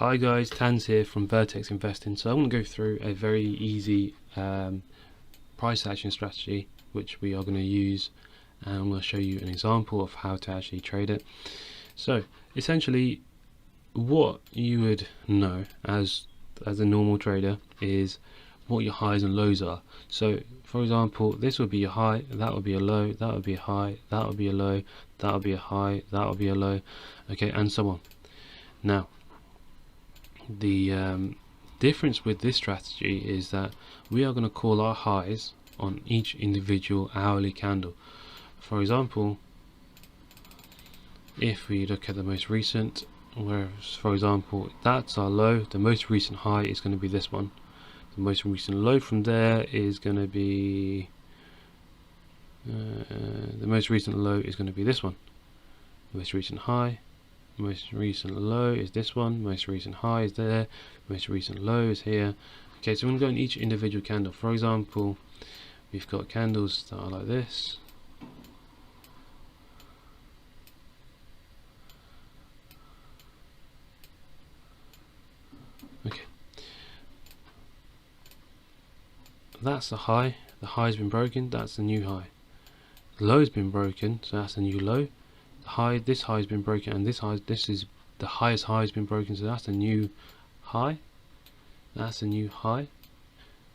Hi guys, Tans here from Vertex Investing. So I'm going to go through a very easy price action strategy which we are going to use, and I'm going to show you an example of how to actually trade it. So essentially what you would know as a normal trader is what your highs and lows are. So for example, this would be your high, that would be a low, that would be a high, that would be a low, that would be a high, that would be a low, okay, and so on. Now the difference with this strategy is that we are going to call our highs on each individual hourly candle. For example, if we look at the most recent, where for example that's our low, the most recent high is going to be this one. The most recent low from there is going to be the most recent low is going to be this one. The most recent high, most recent low is this one, most recent high is there, most recent low is here. Okay, so we're going to go in each individual candle. For example, we've got candles that are like this. Okay, that's the high. The high's been broken, that's the new high. The low's been broken, so that's the new low. The high, this high has been broken, and this high, this is the highest high has been broken, so that's the new high. That's a new high.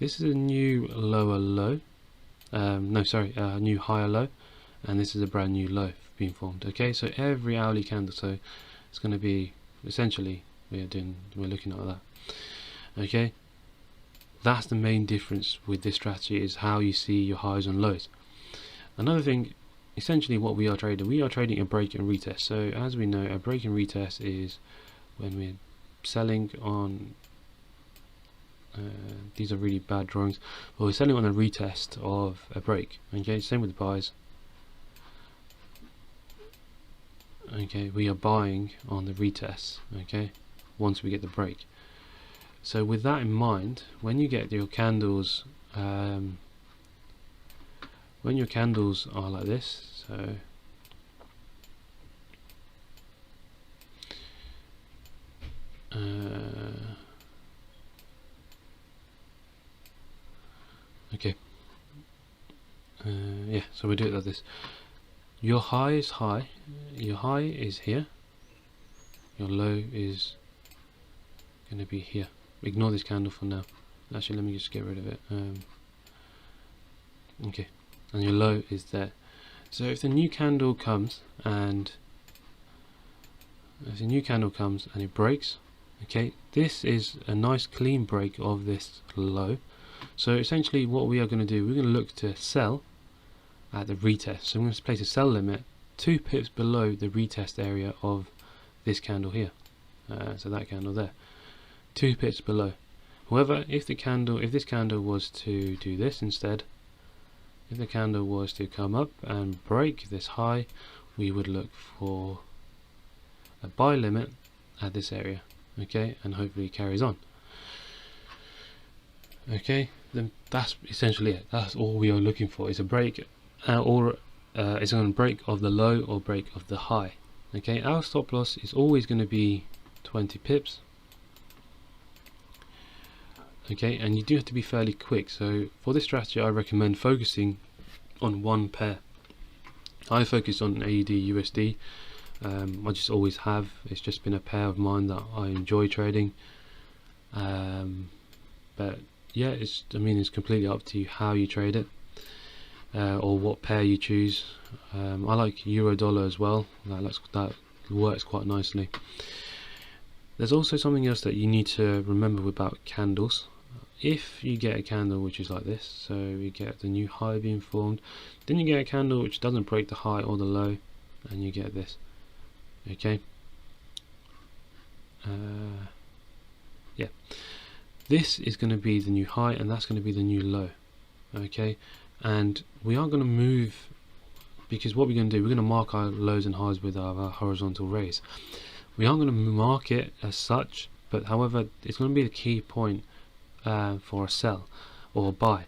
This is a new lower low. New higher low, and this is a brand new low being formed. Okay, so every hourly candle, so it's going to be essentially we're looking at that. Okay, that's the main difference with this strategy, is how you see your highs and lows. Another thing, essentially what we are trading a break and retest. So as we know, a break and retest is when we're selling on these are really bad drawings, but we're selling on a retest of a break. Okay, same with the buys. Okay, we are buying on the retest, okay, once we get the break. So with that in mind, when you get your candles when your candles are like this, so okay, yeah, so we do it like this. Your high is high, your high is here, your low is going to be here. Ignore this candle for now. Actually, let me just get rid of it. Okay, and your low is there. So if the new candle comes and it breaks, okay, this is a nice clean break of this low. So essentially what we are going to do, we're going to look to sell at the retest. So I'm going to place a sell limit 2 pips below the retest area of this candle here. So that candle there, 2 pips below. However, if this candle was to do this instead, if the candle was to come up and break this high, we would look for a buy limit at this area, okay, and hopefully it carries on. Okay, then that's essentially it. That's all we are looking for, is a break it's on a break of the low or break of the high. Okay, our stop loss is always going to be 20 pips. Okay, and you do have to be fairly quick. So for this strategy, I recommend focusing on one pair. I focus on AUD USD. I just always have. It's just been a pair of mine that I enjoy trading. But yeah, it's completely up to you how you trade it, or what pair you choose. I like euro dollar as well. That works quite nicely. There's also something else that you need to remember about candles. If you get a candle which is like this, so we get the new high being formed, then you get a candle which doesn't break the high or the low, and you get this. Okay, yeah, this is going to be the new high, and that's going to be the new low. Okay, and we are going to move, because what we're going to do, we're going to mark our lows and highs with our horizontal rays. We aren't going to mark it as such, but however, it's going to be the key point for a sell or a buy,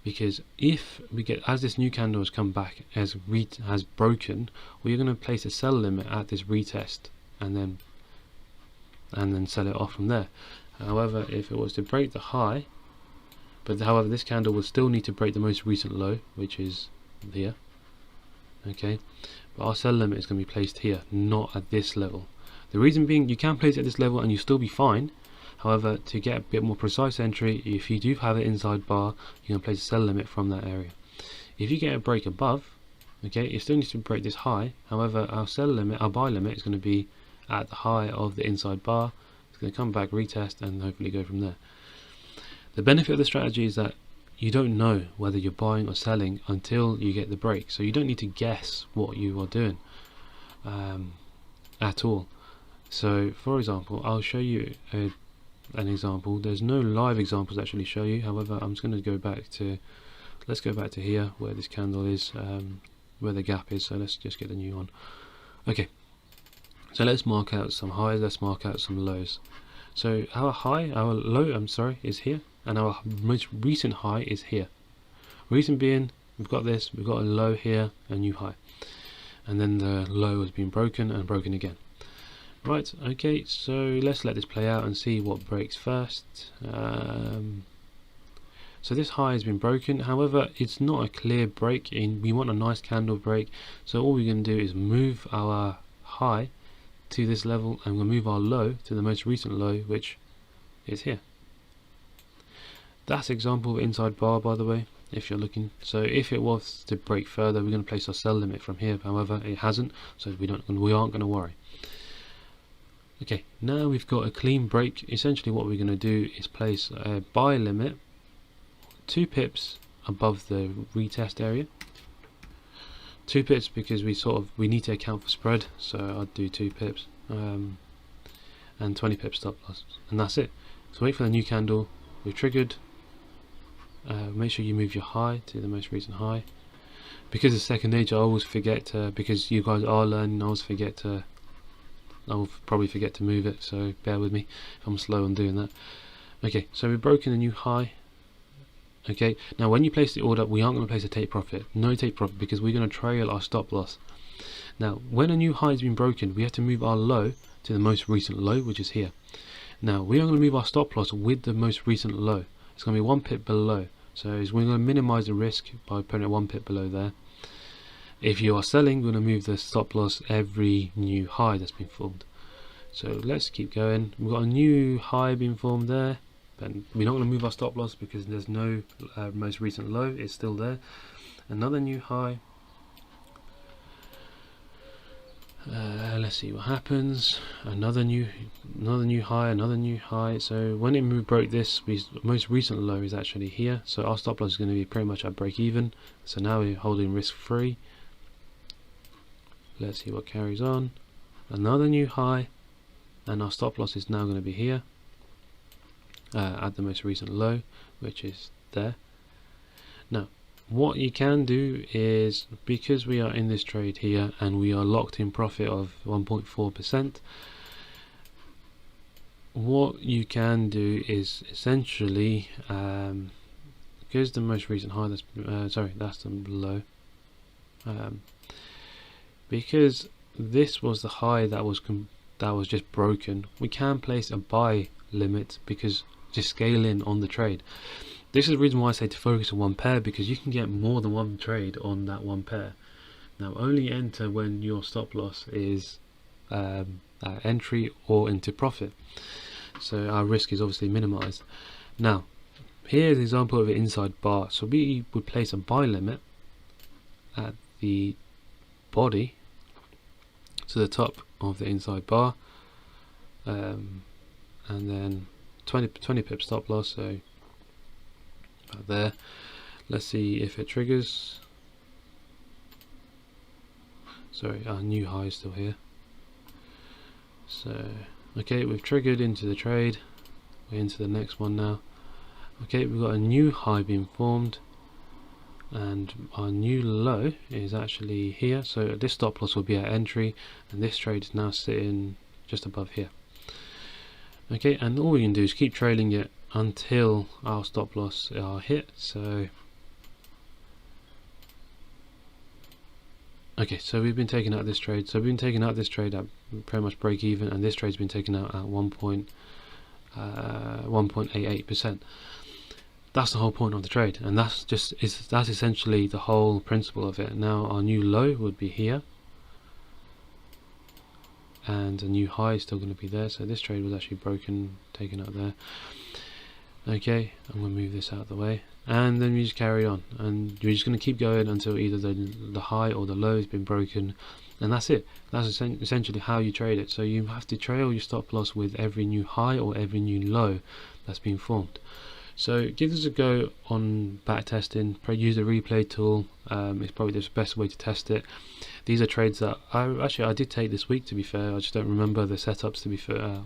because if we get, as this new candle has come back, has broken, we're going to place a sell limit at this retest and then and then sell it off from there. However, if it was to break the high, however this candle will still need to break the most recent low, which is here. Okay, but our sell limit is going to be placed here, not at this level. The reason being, you can place it at this level and you still be fine. However, to get a bit more precise entry, if you do have an inside bar, you can place a sell limit from that area. If you get a break above, okay, it still needs to break this high. However, our sell limit, our buy limit is going to be at the high of the inside bar. It's going to come back, retest, and hopefully go from there. The benefit of the strategy is that you don't know whether you're buying or selling until you get the break, so you don't need to guess what you are doing at all. So for example, I'll show you an example. There's no live examples that actually show you, however I'm just going to go back to, let's go back to here where this candle is, where the gap is. So let's just get a new one. Okay, so let's mark out some highs, let's mark out some lows. So our high, our low, I'm sorry, is here, and our most recent high is here. Reason being, we've got this, we've got a low here, a new high, and then the low has been broken and broken again. Right, okay, so let's let this play out and see what breaks first. So this high has been broken, however it's not a clear break in. We want a nice candle break, so all we're going to do is move our high to this level and we'll move our low to the most recent low, which is here. That's example of inside bar, by the way, if you're looking. So if it was to break further, we're going to place our sell limit from here. However, it hasn't, so we aren't going to worry. Okay, now we've got a clean break. Essentially what we're going to do is place a buy limit 2 pips above the retest area. 2 pips because we need to account for spread, so I'd do 2 pips and 20 pips stop loss, and that's it. So wait for the new candle. We've triggered. Make sure you move your high to the most recent high. Because it's second nature, I always forget to, because you guys are learning, I'll probably forget to move it, so bear with me if I'm slow on doing that. Okay, so we've broken a new high. Okay, now when you place the order, we aren't going to place a take profit. No take profit, because we're going to trail our stop loss. Now, when a new high has been broken, we have to move our low to the most recent low, which is here. Now, we are going to move our stop loss with the most recent low. It's going to be 1 pip below. So we're going to minimize the risk by putting it 1 pip below there. If you are selling, we're going to move the stop loss every new high that's been formed. So let's keep going. We've got a new high being formed there, but we're not going to move our stop loss because there's no most recent low. It's still there. Another new high. Let's see what happens. Another new high, another new high. So when it broke this, most recent low is actually here. So our stop loss is going to be pretty much at break even. So now we're holding risk free. Let's see what carries on. Another new high, and our stop loss is now going to be here at the most recent low, which is there. Now, what you can do is, because we are in this trade here and we are locked in profit of 1.4%, what you can do is essentially, because the most recent high, that's the low, because this was the high that was just broken, we can place a buy limit, because just scale in on the trade. This is the reason why I say to focus on one pair, because you can get more than one trade on that one pair. Now only enter when your stop loss is entry or into profit, so our risk is obviously minimized. Now here's an example of an inside bar. So we would place a buy limit at the body to the top of the inside bar, and then 20 pip stop loss, so about there. Let's see if it triggers. Sorry, our new high is still here. So okay, we've triggered into the trade. We're into the next one now. Okay, we've got a new high being formed, and our new low is actually here. So this stop loss will be at entry, and this trade is now sitting just above here. Okay, and all we can do is keep trailing it until our stop loss are hit. So okay, so we've been taking out this trade. So we've been taking out this trade at pretty much break even, and this trade's been taken out at 1.88%. That's the whole point of the trade, and that's essentially the whole principle of it. Now our new low would be here, and a new high is still going to be there, so this trade was actually broken, taken out there. Okay, I'm going to move this out of the way, and then we just carry on, and you're just going to keep going until either the high or the low has been broken, and that's it. That's essentially how you trade it. So you have to trail your stop loss with every new high or every new low that's been formed. So give this a go on back testing. Use the replay tool. It's probably the best way to test it. These are trades that I did take this week, to be fair. I just don't remember the setups, to be fair.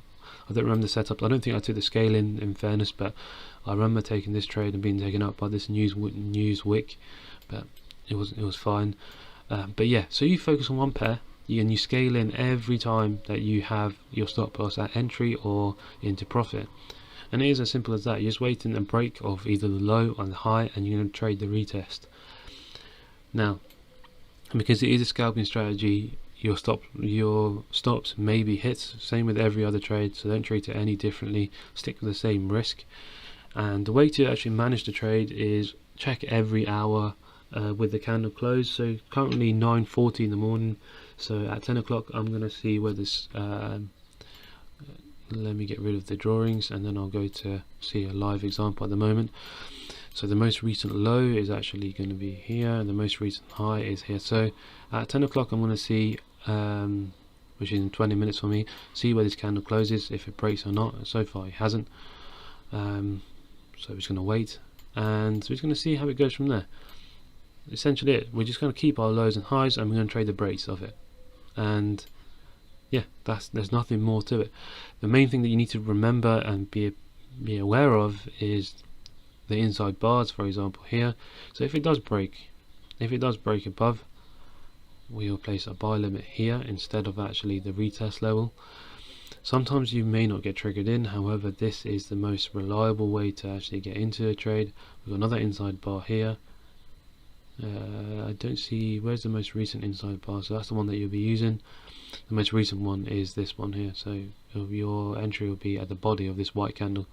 I don't remember the setup. I don't think I took the scaling, in fairness, but I remember taking this trade and being taken up by this news wick, but it was fine. But yeah, so you focus on one pair, and you scale in every time that you have your stop loss at entry or into profit. And it is as simple as that. You're just waiting a break of either the low or the high, and you're going to trade the retest. Now, because it is a scalping strategy, your stops may be hits. Same with every other trade, so don't treat it any differently. Stick with the same risk. And the way to actually manage the trade is check every hour with the candle close. So currently 9:40 in the morning. So at 10 o'clock, I'm going to see where this. Let me get rid of the drawings, and then I'll go to see a live example at the moment. So the most recent low is actually going to be here, and the most recent high is here. So at 10 o'clock I'm going to see, which is in 20 minutes for me, see where this candle closes, if it breaks or not. So far it hasn't, so we're just going to wait, and we're just going to see how it goes from there. Essentially it, we're just going to keep our lows and highs, and we're going to trade the breaks of it. And yeah, there's nothing more to it. The main thing that you need to remember and be aware of is the inside bars, for example here. So if it does break above, we'll place a buy limit here instead of actually the retest level. Sometimes you may not get triggered in, however this is the most reliable way to actually get into a trade. We've got another inside bar here. I don't see, where's the most recent inside bar? So that's the one that you'll be using. The most recent one is this one here, so your entry will be at the body of this white candle.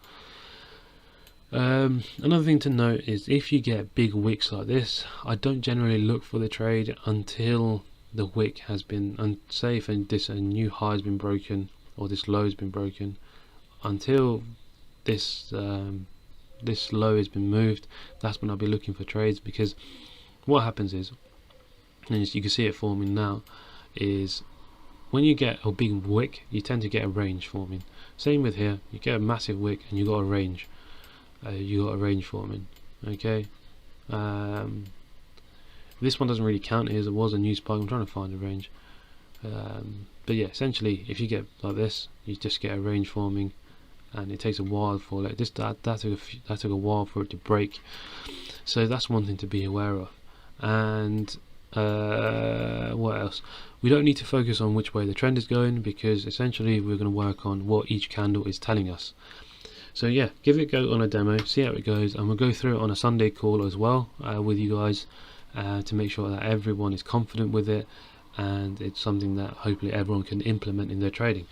Another thing to note is if you get big wicks like this, I don't generally look for the trade until the wick has been, say if a new high has been broken or this low has been broken, until this this low has been moved. That's when I'll be looking for trades, because what happens is, and as you can see it forming now, is when you get a big wick, you tend to get a range forming. Same with here, you get a massive wick and you got a range. Forming. Okay. This one doesn't really count here, as it was a new spike. I'm trying to find a range. But yeah, essentially, if you get like this, you just get a range forming, and it takes a while for like this. That took a while for it to break. So that's one thing to be aware of. And what else? We don't need to focus on which way the trend is going, because essentially we're going to work on what each candle is telling us. So yeah, give it a go on a demo, see how it goes, and we'll go through it on a Sunday call as well with you guys to make sure that everyone is confident with it, and it's something that hopefully everyone can implement in their trading.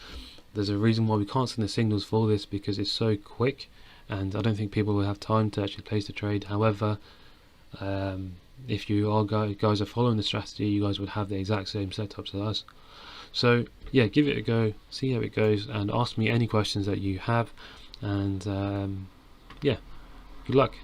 There's a reason why we can't send the signals for this, because it's so quick, and I don't think people will have time to actually place the trade. However, if you guys are following the strategy, you guys would have the exact same setups as us. So yeah, give it a go, see how it goes, and ask me any questions that you have. And yeah, good luck.